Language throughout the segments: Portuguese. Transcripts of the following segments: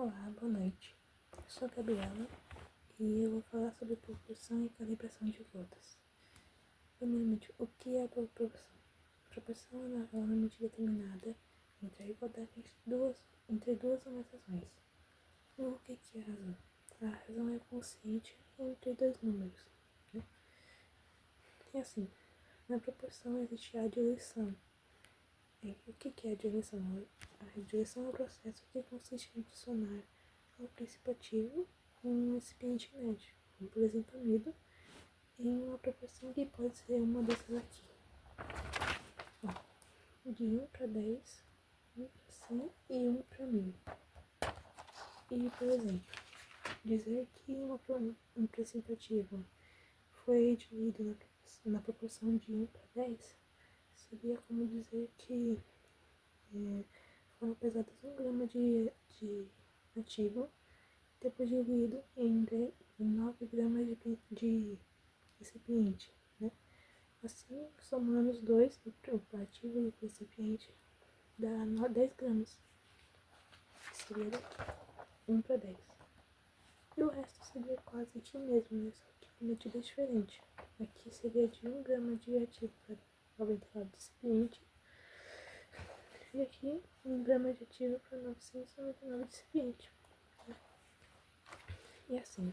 Olá, boa noite. Eu sou a Gabriela e eu vou falar sobre proporção e calibração de gotas. Primeiramente, o que é a proporção? A proporção é uma medida determinada entre a igualdade entre duas ou mais razões. E o que é a razão? A razão é o quociente entre dois números. Né? E assim, na proporção existe a diluição. O que é a diluição? A diluição é o processo que consiste em adicionar ao princípio ativo um recipiente médio, como por exemplo amido, em uma proporção que pode ser uma dessas aqui. De 1 para 10, 1 para 100 e 1 para 1000. E, por exemplo, dizer que um princípio ativo foi diluído na proporção de 1 para 10 seria como dizer que foram pesados 1 grama de ativo, depois diluído em 9 gramas de recipiente, né? Assim, somando os dois, o ativo e o recipiente, dá 10 gramas, que seria 1 para 10. E o resto seria quase aqui mesmo, né? Só que medida diferente. Aqui seria de 1 grama de ativo para 99 recipiente. E aqui, 1 grama de ativo para 999 recipiente. E assim,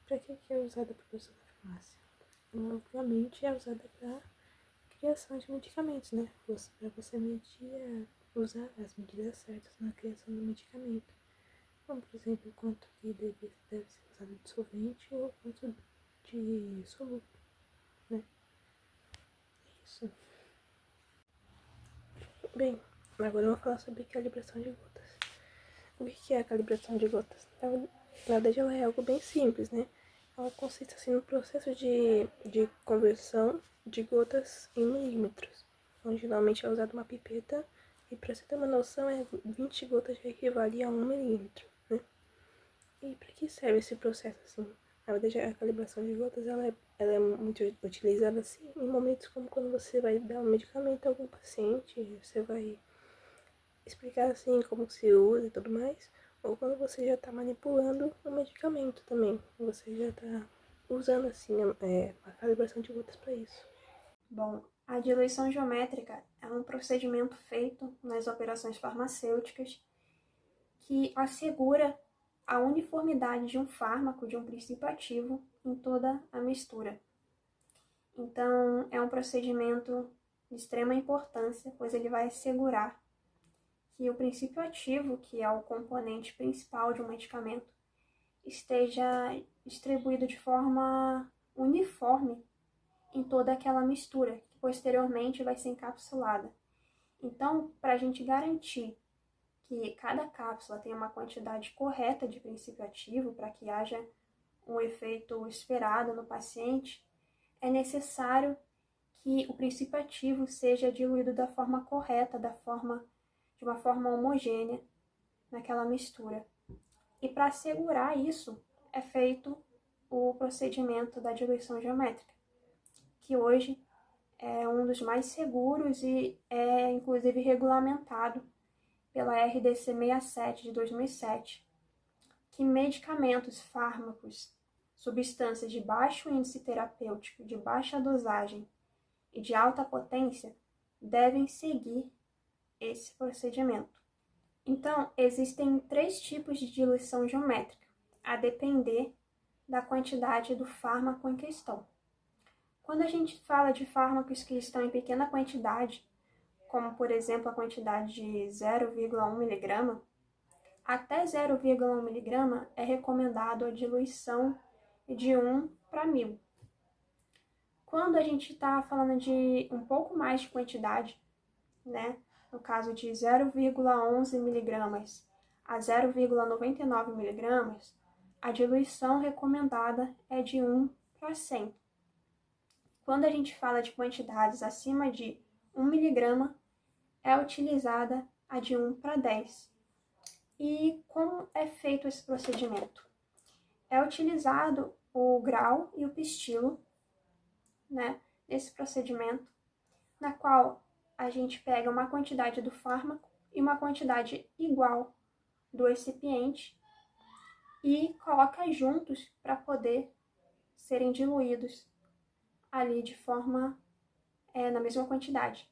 para que é usada a proporção da farmácia? Obviamente é usada para criação de medicamentos, né? Para você medir, usar as medidas certas na criação do medicamento. Como, por exemplo, quanto que deve ser usado de solvente ou quanto de solúvel, né? É isso. Bem, agora eu vou falar sobre calibração de gotas. O que é a calibração de gotas? Na verdade, ela é algo bem simples, né? Ela consiste assim, no processo de conversão de gotas em milímetros, onde geralmente é usada uma pipeta, e para você ter uma noção, 20 gotas já equivale a 1 milímetro, né? E para que serve esse processo assim? Na verdade, a calibração de gotas ela é muito utilizada assim, em momentos como quando você vai dar um medicamento a algum paciente, você vai explicar assim como se usa e tudo mais, ou quando você já está manipulando o medicamento também, você já está usando assim a calibração de gotas para isso. Bom, a diluição geométrica é um procedimento feito nas operações farmacêuticas que assegura a uniformidade de um fármaco, de um princípio ativo, em toda a mistura. Então, é um procedimento de extrema importância, pois ele vai assegurar que o princípio ativo, que é o componente principal de um medicamento, esteja distribuído de forma uniforme em toda aquela mistura, que posteriormente vai ser encapsulada. Então, para a gente garantir que cada cápsula tenha uma quantidade correta de princípio ativo, para que haja um efeito esperado no paciente, é necessário que o princípio ativo seja diluído da forma correta, de uma forma homogênea naquela mistura. E para assegurar isso, é feito o procedimento da diluição geométrica, que hoje é um dos mais seguros e é inclusive regulamentado pela RDC 67 de 2007, que medicamentos, fármacos, substâncias de baixo índice terapêutico, de baixa dosagem e de alta potência devem seguir esse procedimento. Então, existem 3 tipos de diluição geométrica, a depender da quantidade do fármaco em questão. Quando a gente fala de fármacos que estão em pequena quantidade, como por exemplo a quantidade de 0,1 mg, até 0,1 mg é recomendado a diluição de 1 para 1000. Quando a gente está falando de um pouco mais de quantidade, né, no caso de 0,11 mg a 0,99 mg, a diluição recomendada é de 1 para 100. Quando a gente fala de quantidades acima de 1 mg, é utilizada a de 1 para 10. E como é feito esse procedimento? É utilizado o grau e o pistilo, né, nesse procedimento, na qual a gente pega uma quantidade do fármaco e uma quantidade igual do recipiente e coloca juntos para poder serem diluídos ali de forma na mesma quantidade.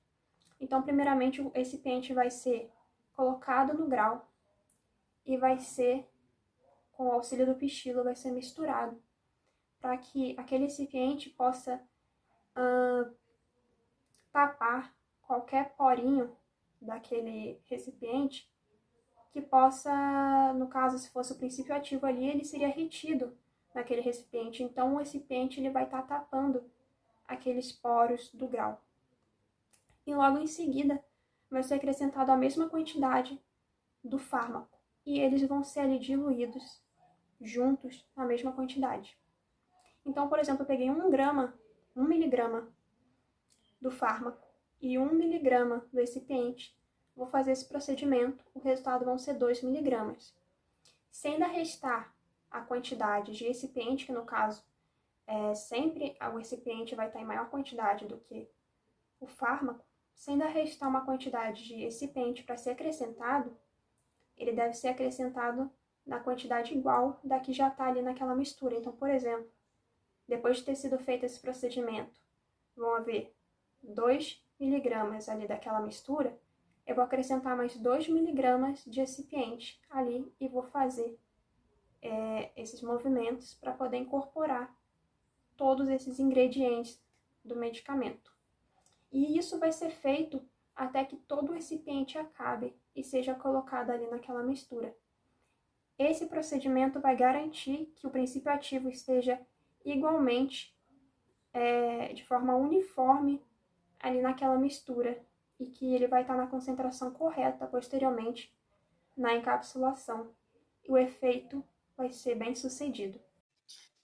Então, primeiramente, o recipiente vai ser colocado no grau e vai ser, com o auxílio do pistilo, vai ser misturado para que aquele recipiente possa tapar qualquer porinho daquele recipiente que possa, no caso, se fosse o princípio ativo ali, ele seria retido naquele recipiente. Então, o recipiente ele vai estar tapando aqueles poros do grau. E logo em seguida, vai ser acrescentado a mesma quantidade do fármaco. E eles vão ser ali diluídos juntos na mesma quantidade. Então, por exemplo, eu peguei 1 miligrama do fármaco e 1 miligrama do recipiente. Vou fazer esse procedimento, o resultado vão ser 2 miligramas. Se ainda restar a quantidade de recipiente, que no caso sempre o recipiente vai estar em maior quantidade do que o fármaco, se ainda restar uma quantidade de recipiente para ser acrescentado, ele deve ser acrescentado na quantidade igual da que já está ali naquela mistura. Então, por exemplo, depois de ter sido feito esse procedimento, vão haver 2 miligramas ali daquela mistura, eu vou acrescentar mais 2 miligramas de recipiente ali e vou fazer esses movimentos para poder incorporar todos esses ingredientes do medicamento. E isso vai ser feito até que todo o recipiente acabe e seja colocado ali naquela mistura. Esse procedimento vai garantir que o princípio ativo esteja igualmente, de forma uniforme, ali naquela mistura e que ele vai estar na concentração correta posteriormente na encapsulação. E o efeito vai ser bem sucedido.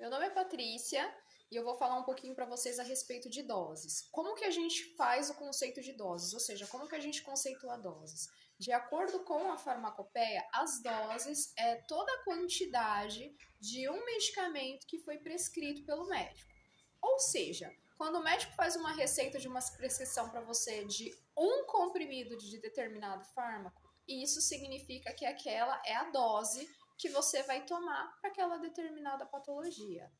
Meu nome é Patrícia e eu vou falar um pouquinho para vocês a respeito de doses. Como que a gente faz o conceito de doses? Ou seja, como que a gente conceitua doses? De acordo com a farmacopeia, as doses é toda a quantidade de um medicamento que foi prescrito pelo médico. Ou seja, quando o médico faz uma receita de uma prescrição para você de um comprimido de determinado fármaco, isso significa que aquela é a dose que você vai tomar para aquela determinada patologia.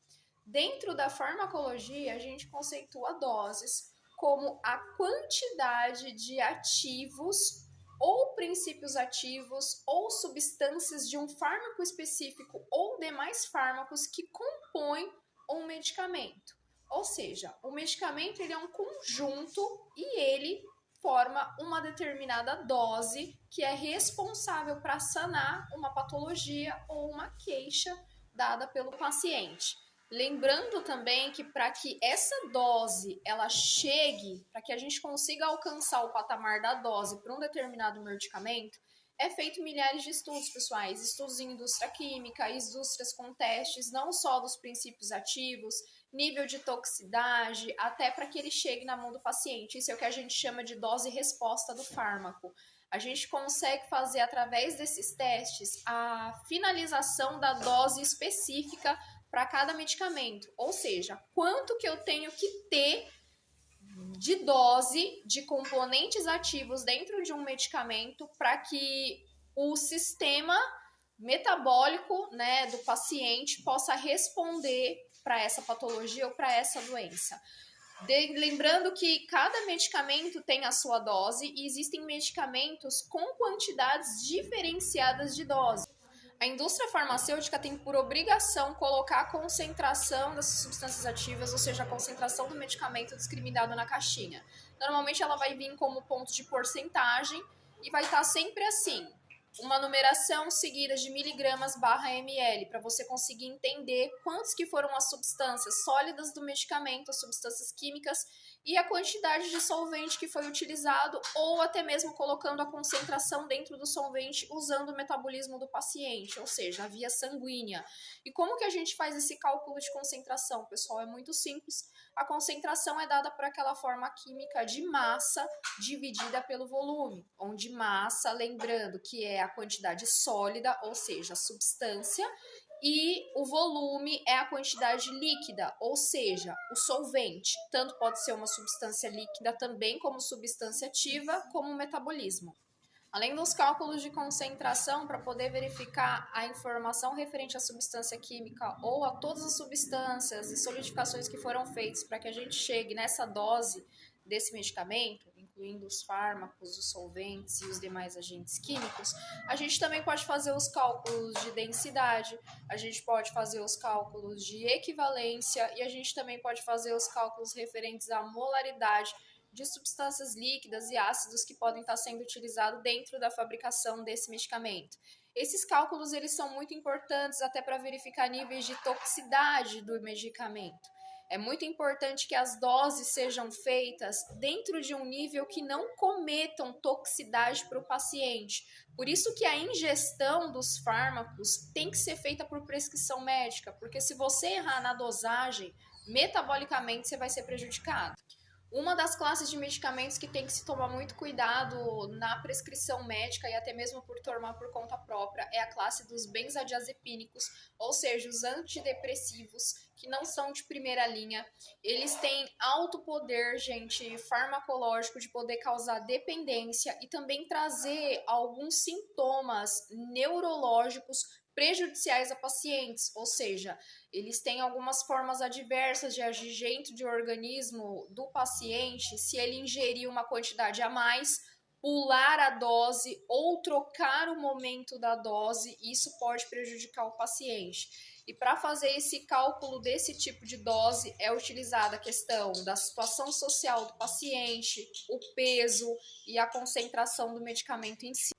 Dentro da farmacologia, a gente conceitua doses como a quantidade de ativos ou princípios ativos ou substâncias de um fármaco específico ou demais fármacos que compõem um medicamento. Ou seja, o medicamento ele é um conjunto e ele forma uma determinada dose que é responsável para sanar uma patologia ou uma queixa dada pelo paciente. Lembrando também que para que essa dose ela chegue, para que a gente consiga alcançar o patamar da dose para um determinado medicamento, é feito milhares de estudos, pessoais, estudos em indústria química, indústrias com testes, não só dos princípios ativos, nível de toxicidade, até para que ele chegue na mão do paciente. Isso é o que a gente chama de dose-resposta do fármaco. A gente consegue fazer, através desses testes, a finalização da dose específica para cada medicamento. Ou seja, quanto que eu tenho que ter de dose de componentes ativos dentro de um medicamento para que o sistema metabólico, né, do paciente possa responder para essa patologia ou para essa doença. Lembrando que cada medicamento tem a sua dose e existem medicamentos com quantidades diferenciadas de dose. A indústria farmacêutica tem por obrigação colocar a concentração dessas substâncias ativas, ou seja, a concentração do medicamento discriminado na caixinha. Normalmente ela vai vir como ponto de porcentagem e vai estar sempre assim, uma numeração seguida de miligramas barra ml, para você conseguir entender quantos que foram as substâncias sólidas do medicamento, as substâncias químicas e a quantidade de solvente que foi utilizado, ou até mesmo colocando a concentração dentro do solvente usando o metabolismo do paciente, ou seja, a via sanguínea. E como que a gente faz esse cálculo de concentração, pessoal? É muito simples. A concentração é dada por aquela forma química de massa dividida pelo volume, onde massa, lembrando que é a quantidade sólida, ou seja, a substância, e o volume é a quantidade líquida, ou seja, o solvente. Tanto pode ser uma substância líquida também como substância ativa, como o metabolismo. Além dos cálculos de concentração, para poder verificar a informação referente à substância química ou a todas as substâncias e solidificações que foram feitas para que a gente chegue nessa dose desse medicamento, incluindo os fármacos, os solventes e os demais agentes químicos, a gente também pode fazer os cálculos de densidade, a gente pode fazer os cálculos de equivalência e a gente também pode fazer os cálculos referentes à molaridade de substâncias líquidas e ácidos que podem estar sendo utilizados dentro da fabricação desse medicamento. Esses cálculos eles são muito importantes até para verificar níveis de toxicidade do medicamento. É muito importante que as doses sejam feitas dentro de um nível que não cometam toxicidade para o paciente. Por isso que a ingestão dos fármacos tem que ser feita por prescrição médica, porque se você errar na dosagem, metabolicamente você vai ser prejudicado. Uma das classes de medicamentos que tem que se tomar muito cuidado na prescrição médica e até mesmo por tomar por conta própria é a classe dos benzodiazepínicos, ou seja, os antidepressivos, que não são de primeira linha. Eles têm alto poder, gente, farmacológico de poder causar dependência e também trazer alguns sintomas neurológicos prejudiciais a pacientes, ou seja, eles têm algumas formas adversas de agir dentro do organismo do paciente se ele ingerir uma quantidade a mais, pular a dose ou trocar o momento da dose, isso pode prejudicar o paciente. E para fazer esse cálculo desse tipo de dose é utilizada a questão da situação social do paciente, o peso e a concentração do medicamento em si.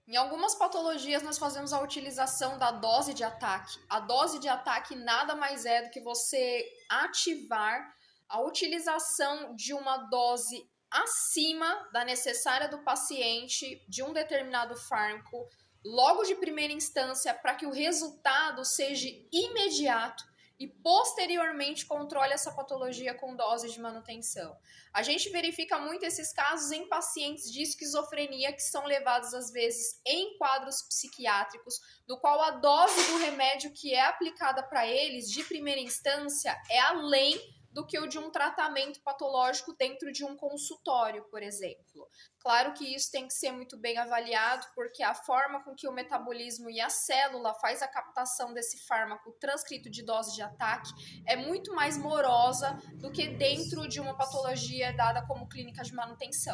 Em algumas patologias, nós fazemos a utilização da dose de ataque. A dose de ataque nada mais é do que você ativar a utilização de uma dose acima da necessária do paciente de um determinado fármaco, logo de primeira instância, para que o resultado seja imediato e posteriormente controle essa patologia com doses de manutenção. A gente verifica muito esses casos em pacientes de esquizofrenia que são levados às vezes em quadros psiquiátricos, no qual a dose do remédio que é aplicada para eles de primeira instância é além do que o de um tratamento patológico dentro de um consultório, por exemplo. Claro que isso tem que ser muito bem avaliado, porque a forma com que o metabolismo e a célula faz a captação desse fármaco transcrito de dose de ataque é muito mais morosa do que dentro de uma patologia dada como clínica de manutenção.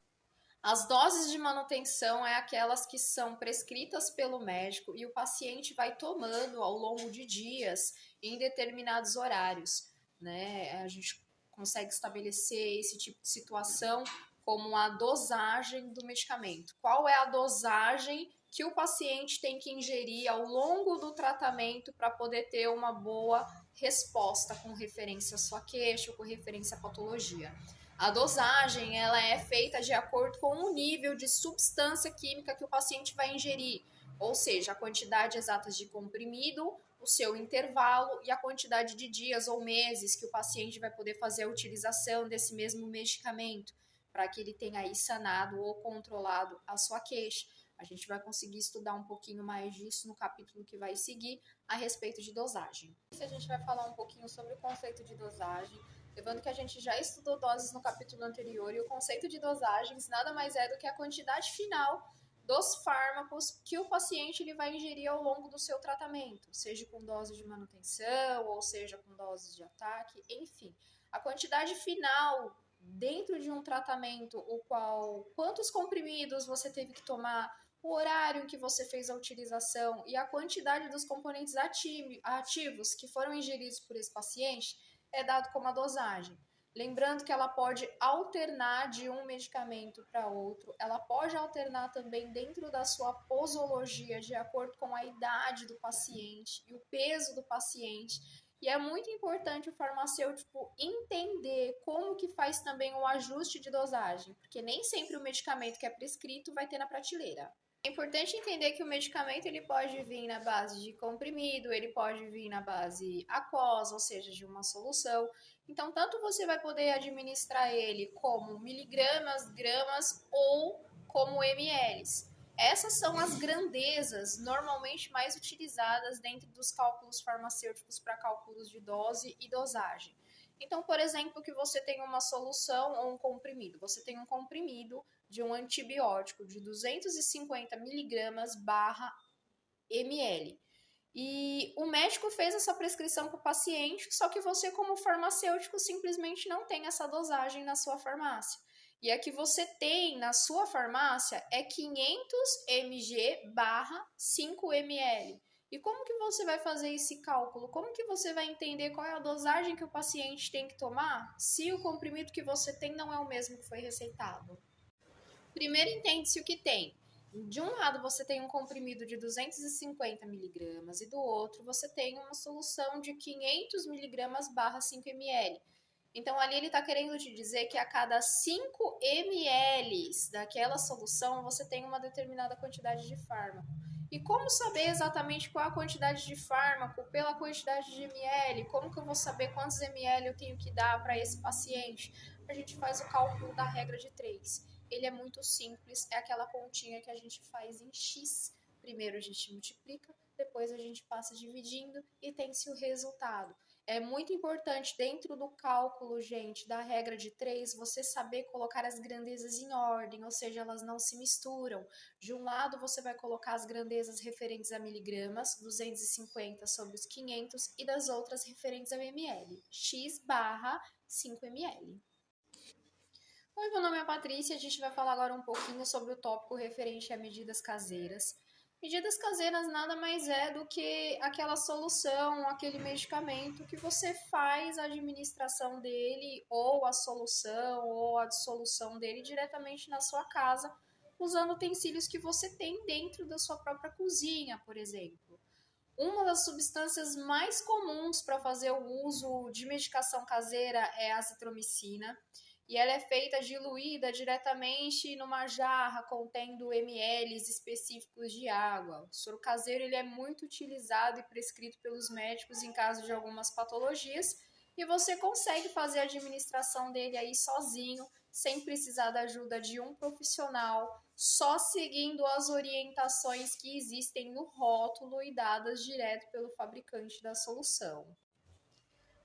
As doses de manutenção é aquelas que são prescritas pelo médico e o paciente vai tomando ao longo de dias em determinados horários, né? A gente consegue estabelecer esse tipo de situação como a dosagem do medicamento. Qual é a dosagem que o paciente tem que ingerir ao longo do tratamento para poder ter uma boa resposta com referência à sua queixa ou com referência à patologia? A dosagem ela é feita de acordo com o nível de substância química que o paciente vai ingerir, ou seja, a quantidade exata de comprimido, o seu intervalo e a quantidade de dias ou meses que o paciente vai poder fazer a utilização desse mesmo medicamento, para que ele tenha aí sanado ou controlado a sua queixa. A gente vai conseguir estudar um pouquinho mais disso no capítulo que vai seguir a respeito de dosagem. A gente vai falar um pouquinho sobre o conceito de dosagem, lembrando que a gente já estudou doses no capítulo anterior e o conceito de dosagens nada mais é do que a quantidade final dos fármacos que o paciente ele vai ingerir ao longo do seu tratamento, seja com dose de manutenção ou seja com doses de ataque, enfim. A quantidade final dentro de um tratamento, o qual quantos comprimidos você teve que tomar, o horário em que você fez a utilização e a quantidade dos componentes ativos que foram ingeridos por esse paciente é dado como a dosagem. Lembrando que ela pode alternar de um medicamento para outro, ela pode alternar também dentro da sua posologia, de acordo com a idade do paciente e o peso do paciente. E é muito importante o farmacêutico entender como que faz também o ajuste de dosagem, porque nem sempre o medicamento que é prescrito vai ter na prateleira. É importante entender que o medicamento ele pode vir na base de comprimido, ele pode vir na base aquosa, ou seja, de uma solução. Então, tanto você vai poder administrar ele como miligramas, gramas ou como mls. Essas são as grandezas normalmente mais utilizadas dentro dos cálculos farmacêuticos para cálculos de dose e dosagem. Então, por exemplo, que você tem uma solução ou um comprimido. Você tem um comprimido de um antibiótico de 250 miligramas barra ml. E o médico fez essa prescrição para o paciente, só que você, como farmacêutico, simplesmente não tem essa dosagem na sua farmácia. E a que você tem na sua farmácia é 500 mg barra 5 ml. E como que você vai fazer esse cálculo? Como que você vai entender qual é a dosagem que o paciente tem que tomar se o comprimido que você tem não é o mesmo que foi receitado? Primeiro, entende-se o que tem. De um lado, você tem um comprimido de 250 miligramas e do outro, você tem uma solução de 500 miligramas barra 5 ml. Então, ali ele está querendo te dizer que a cada 5 ml daquela solução, você tem uma determinada quantidade de fármaco. E como saber exatamente qual a quantidade de fármaco pela quantidade de ml? Como que eu vou saber quantos ml eu tenho que dar para esse paciente? A gente faz o cálculo da regra de 3. Ele é muito simples, é aquela continha que a gente faz em X. Primeiro a gente multiplica, depois a gente passa dividindo e tem-se o resultado. É muito importante dentro do cálculo, gente, da regra de 3, você saber colocar as grandezas em ordem, ou seja, elas não se misturam. De um lado, você vai colocar as grandezas referentes a miligramas, 250 sobre os 500, e das outras referentes a ml, x barra 5 ml. Oi, meu nome é Patrícia, a gente vai falar agora um pouquinho sobre o tópico referente a medidas caseiras. Medidas caseiras nada mais é do que aquela solução, aquele medicamento que você faz a administração dele, ou a solução, ou a dissolução dele diretamente na sua casa, usando utensílios que você tem dentro da sua própria cozinha, por exemplo. Uma das substâncias mais comuns para fazer o uso de medicação caseira é a azitromicina, e ela é feita diluída diretamente numa jarra contendo ml específicos de água. O soro caseiro ele é muito utilizado e prescrito pelos médicos em caso de algumas patologias, e você consegue fazer a administração dele aí sozinho, sem precisar da ajuda de um profissional, só seguindo as orientações que existem no rótulo e dadas direto pelo fabricante da solução.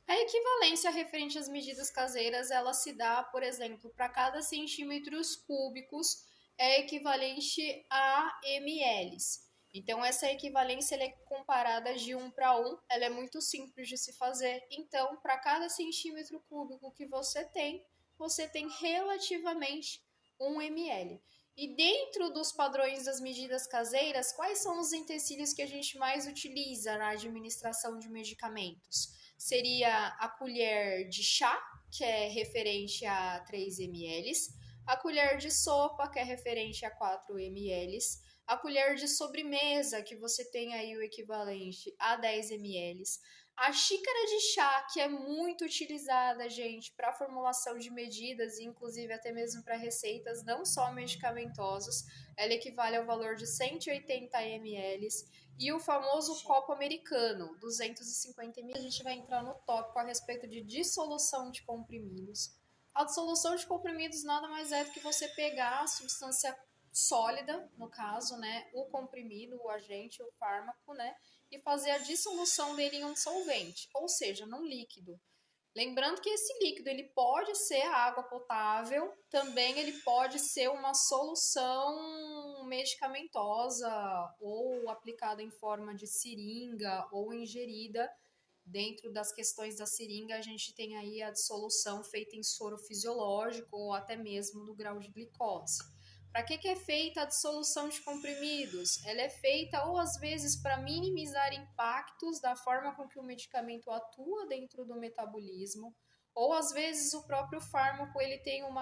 A equivalência referente às medidas caseiras, ela se dá, por exemplo, para cada centímetros cúbicos é equivalente a ml. Então, essa equivalência ela é comparada de 1 para 1, ela é muito simples de se fazer. Então, para cada centímetro cúbico que você tem relativamente 1 ml. E dentro dos padrões das medidas caseiras, quais são os utensílios que a gente mais utiliza na administração de medicamentos? Seria a colher de chá, que é referente a 3 ml, a colher de sopa, que é referente a 4 ml, a colher de sobremesa, que você tem aí o equivalente a 10 ml, a xícara de chá, que é muito utilizada, gente, para formulação de medidas, inclusive até mesmo para receitas não só medicamentosas, ela equivale ao valor de 180 ml, e o famoso copo americano, 250 ml. A gente vai entrar no tópico a respeito de dissolução de comprimidos. A dissolução de comprimidos nada mais é do que você pegar a substância sólida, no caso, né, o comprimido, o agente, o fármaco, né, e fazer a dissolução dele em um solvente, ou seja, num líquido. Lembrando que esse líquido ele pode ser água potável, também ele pode ser uma solução medicamentosa ou aplicada em forma de seringa ou ingerida. Dentro das questões da seringa, a gente tem aí a dissolução feita em soro fisiológico ou até mesmo no grau de glicose. Para que é feita a dissolução de comprimidos? Ela é feita ou às vezes para minimizar impactos da forma com que o medicamento atua dentro do metabolismo, ou às vezes o próprio fármaco ele tem um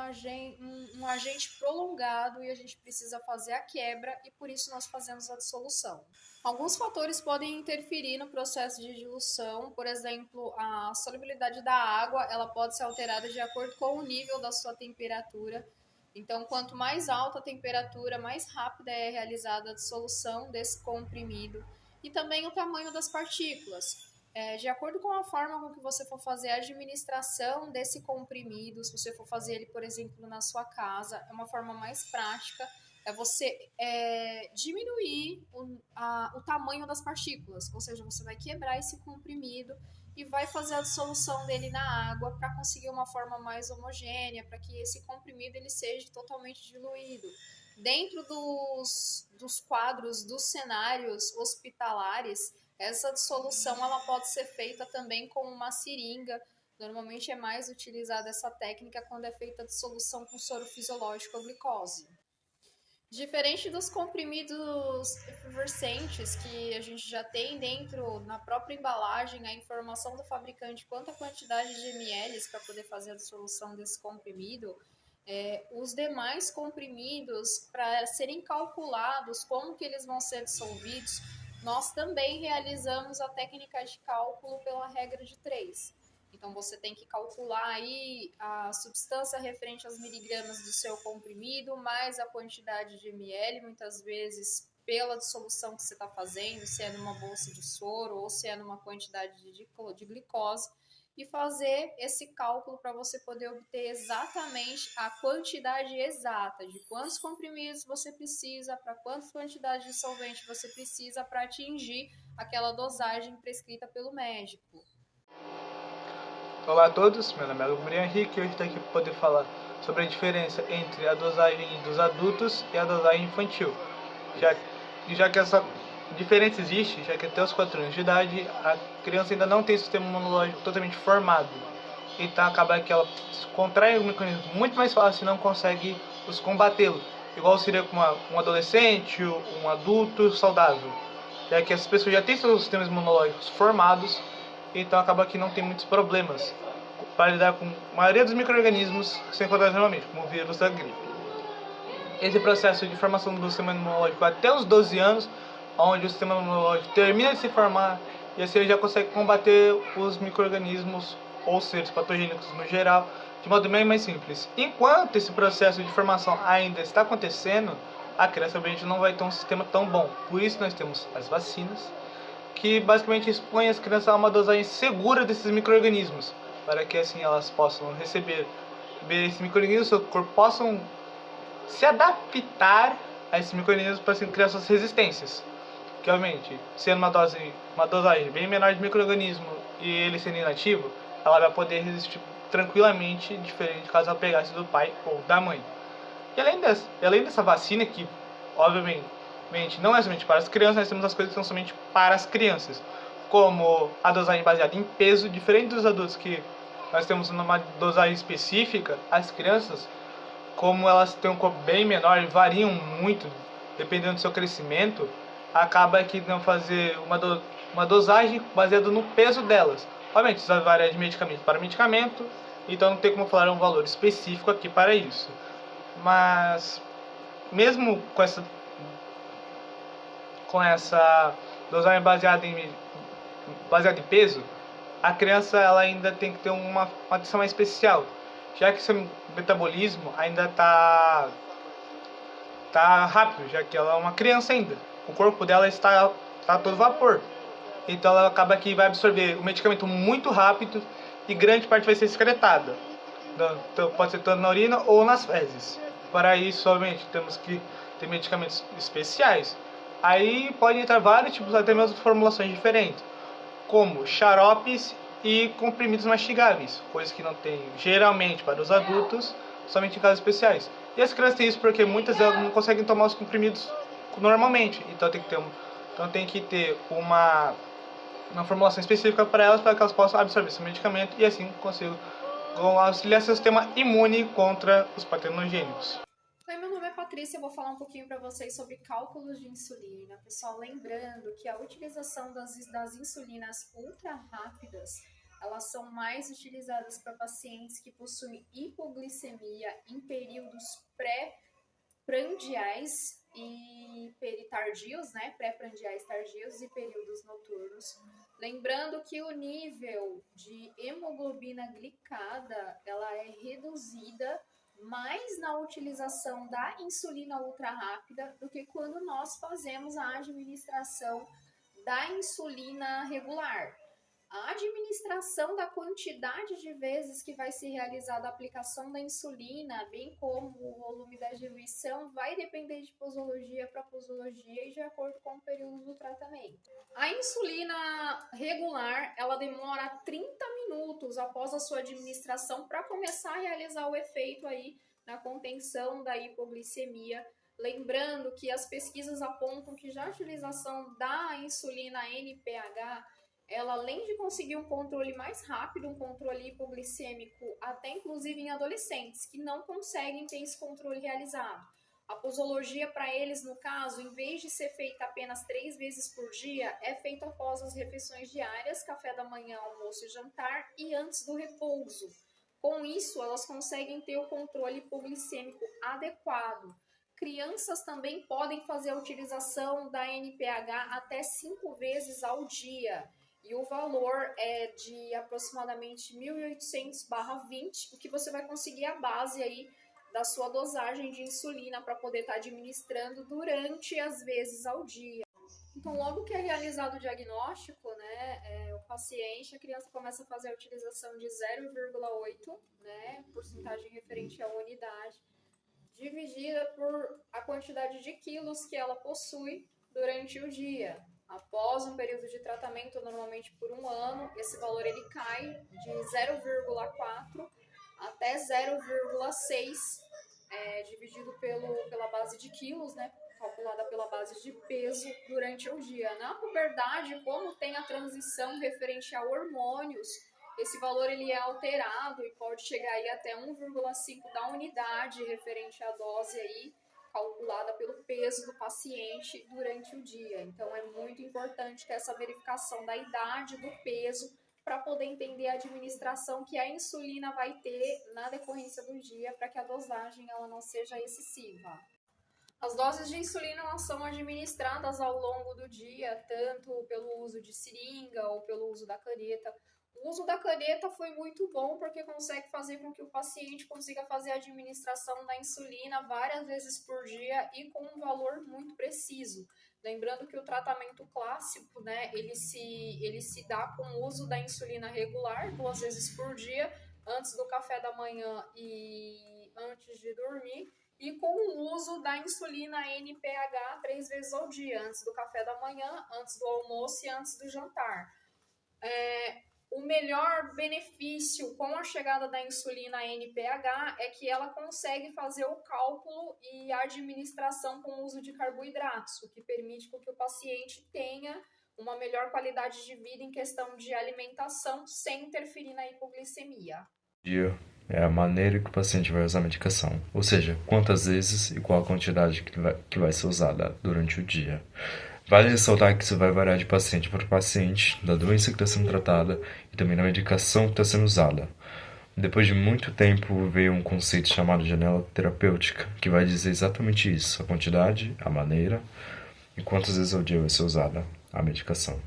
agente prolongado e a gente precisa fazer a quebra e por isso nós fazemos a dissolução. Alguns fatores podem interferir no processo de diluição, por exemplo, a solubilidade da água, ela pode ser alterada de acordo com o nível da sua temperatura. Então, quanto mais alta a temperatura, mais rápida é realizada a dissolução desse comprimido. E também o tamanho das partículas. De acordo com a forma com que você for fazer a administração desse comprimido, se você for fazer ele, por exemplo, na sua casa, é uma forma mais prática, é você diminuir o tamanho das partículas. Ou seja, você vai quebrar esse comprimido e vai fazer a dissolução dele na água para conseguir uma forma mais homogênea, para que esse comprimido ele seja totalmente diluído. Dentro dos quadros, dos cenários hospitalares, essa dissolução ela pode ser feita também com uma seringa. Normalmente é mais utilizada essa técnica quando é feita a dissolução com soro fisiológico ou glicose. Diferente dos comprimidos efervescentes que a gente já tem dentro, na própria embalagem, a informação do fabricante quanto à quantidade de ml para poder fazer a dissolução desse comprimido, os demais comprimidos, para serem calculados como que eles vão ser dissolvidos, nós também realizamos a técnica de cálculo pela regra de 3. Então, você tem que calcular aí a substância referente aos miligramas do seu comprimido, mais a quantidade de ml, muitas vezes pela dissolução que você está fazendo, se é numa bolsa de soro ou se é numa quantidade de glicose, e fazer esse cálculo para você poder obter exatamente a quantidade exata de quantos comprimidos você precisa, para quantas quantidades de solvente você precisa para atingir aquela dosagem prescrita pelo médico. Olá a todos, meu nome é Gabriel Henrique e hoje estou aqui para poder falar sobre a diferença entre a dosagem dos adultos e a dosagem infantil. Já que essa diferença existe, já que até os 4 anos de idade a criança ainda não tem sistema imunológico totalmente formado. Então acaba que ela contrai o mecanismo muito mais fácil e não consegue combatê-lo. Igual seria com um adolescente, um adulto saudável. Já que essas pessoas já têm seus sistemas imunológicos formados, então acaba que não tem muitos problemas para lidar com a maioria dos micro-organismos que se encontram normalmente, como o vírus da gripe. Esse processo de formação do sistema imunológico até os 12 anos, onde o sistema imunológico termina de se formar e assim ele já consegue combater os micro-organismos ou seres patogênicos no geral, de modo bem mais simples. Enquanto esse processo de formação ainda está acontecendo, a criança obviamente não vai ter um sistema tão bom. Por isso nós temos as vacinas, que basicamente expõe as crianças a uma dosagem segura desses micro-organismos, para que assim elas possam receber esses micro-organismos, seu corpo possam se adaptar a esses micro-organismos para assim, criar suas resistências. Que obviamente, sendo uma dosagem bem menor de micro-organismo e ele sendo inativo, ela vai poder resistir tranquilamente, diferente caso ela pegasse do pai ou da mãe. E além dessa vacina que, obviamente, não é somente para as crianças, nós temos as coisas que são somente para as crianças, como a dosagem baseada em peso, diferente dos adultos que nós temos uma dosagem específica, as crianças, como elas têm um corpo bem menor e variam muito, dependendo do seu crescimento, acaba que não fazer uma dosagem baseada no peso delas. Obviamente, isso vai variar de medicamento para medicamento, então não tem como falar um valor específico aqui para isso. Mas, mesmo com essa dosagem baseada em peso, a criança ela ainda tem que ter uma atenção mais especial, já que seu metabolismo ainda está rápido, já que ela é uma criança ainda. O corpo dela está a todo vapor. Então ela acaba que vai absorver o medicamento muito rápido e grande parte vai ser excretada. Então, pode ser tanto na urina ou nas fezes. Para isso, obviamente, temos que ter medicamentos especiais. Aí pode entrar vários tipos, até mesmo formulações diferentes, como xaropes e comprimidos mastigáveis, coisas que não tem geralmente para os adultos, somente em casos especiais. E as crianças têm isso porque muitas delas não conseguem tomar os comprimidos normalmente, então tem que ter uma formulação específica para elas, para que elas possam absorver esse medicamento e assim consigam auxiliar seu sistema imune contra os patogênicos. Oi, meu nome é Patrícia, eu vou falar um pouquinho para vocês sobre cálculos de insulina. Pessoal, lembrando que a utilização das insulinas ultra rápidas, elas são mais utilizadas para pacientes que possuem hipoglicemia em períodos pré-prandiais e peritardios, né? Pré-prandiais tardios e períodos noturnos. Lembrando que o nível de hemoglobina glicada, ela é reduzida mais na utilização da insulina ultra rápida do que quando nós fazemos a administração da insulina regular. A administração da quantidade de vezes que vai ser realizada a aplicação da insulina, bem como o volume da diluição, vai depender de posologia para posologia e de acordo com o período do tratamento. A insulina regular, ela demora 30 minutos após a sua administração para começar a realizar o efeito aí na contenção da hipoglicemia. Lembrando que as pesquisas apontam que já a utilização da insulina NPH, ela além de conseguir um controle mais rápido, um controle hipoglicêmico, até inclusive em adolescentes que não conseguem ter esse controle realizado. A posologia para eles, no caso, em vez de ser feita apenas 3 vezes por dia, é feita após as refeições diárias, café da manhã, almoço e jantar, e antes do repouso. Com isso, elas conseguem ter o controle hipoglicêmico adequado. Crianças também podem fazer a utilização da NPH até 5 vezes ao dia. E o valor é de aproximadamente 1.800/20, o que você vai conseguir a base aí da sua dosagem de insulina para poder estar administrando durante as vezes ao dia. Então, logo que é realizado o diagnóstico, né, o paciente, a criança começa a fazer a utilização de 0,8, né, porcentagem referente à unidade, dividida por a quantidade de quilos que ela possui durante o dia. Após um período de tratamento, normalmente por 1 ano, esse valor ele cai de 0,4 até 0,6, dividido pela base de quilos, né, calculada pela base de peso durante o dia. Na puberdade, como tem a transição referente a hormônios, esse valor ele é alterado e pode chegar aí até 1,5 da unidade referente à dose aí, calculada pelo peso do paciente durante o dia. Então, é muito importante ter essa verificação da idade, do peso, para poder entender a administração que a insulina vai ter na decorrência do dia, para que a dosagem ela não seja excessiva. As doses de insulina elas são administradas ao longo do dia, tanto pelo uso de seringa ou pelo uso da caneta. O uso da caneta foi muito bom porque consegue fazer com que o paciente consiga fazer a administração da insulina várias vezes por dia e com um valor muito preciso. Lembrando que o tratamento clássico, né, ele se dá com o uso da insulina regular 2 vezes por dia, antes do café da manhã e antes de dormir, e com o uso da insulina NPH 3 vezes ao dia, antes do café da manhã, antes do almoço e antes do jantar. O melhor benefício com a chegada da insulina NPH é que ela consegue fazer o cálculo e a administração com o uso de carboidratos, o que permite que o paciente tenha uma melhor qualidade de vida em questão de alimentação sem interferir na hipoglicemia. Dia é a maneira que o paciente vai usar a medicação, ou seja, quantas vezes e qual a quantidade que vai ser usada durante o dia. Vale ressaltar que isso vai variar de paciente para paciente, da doença que está sendo tratada e também da medicação que está sendo usada. Depois de muito tempo veio um conceito chamado janela terapêutica, que vai dizer exatamente isso, a quantidade, a maneira e quantas vezes ao dia vai ser usada a medicação.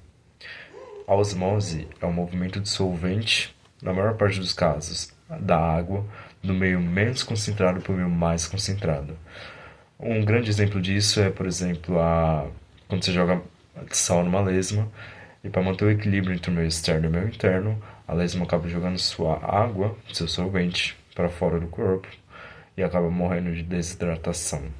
A osmose é um movimento dissolvente, na maior parte dos casos, da água, do meio menos concentrado para o meio mais concentrado. Um grande exemplo disso é, por exemplo, quando você joga sal numa lesma, e para manter o equilíbrio entre o meio externo e o meio interno, a lesma acaba jogando sua água, seu solvente, para fora do corpo e acaba morrendo de desidratação.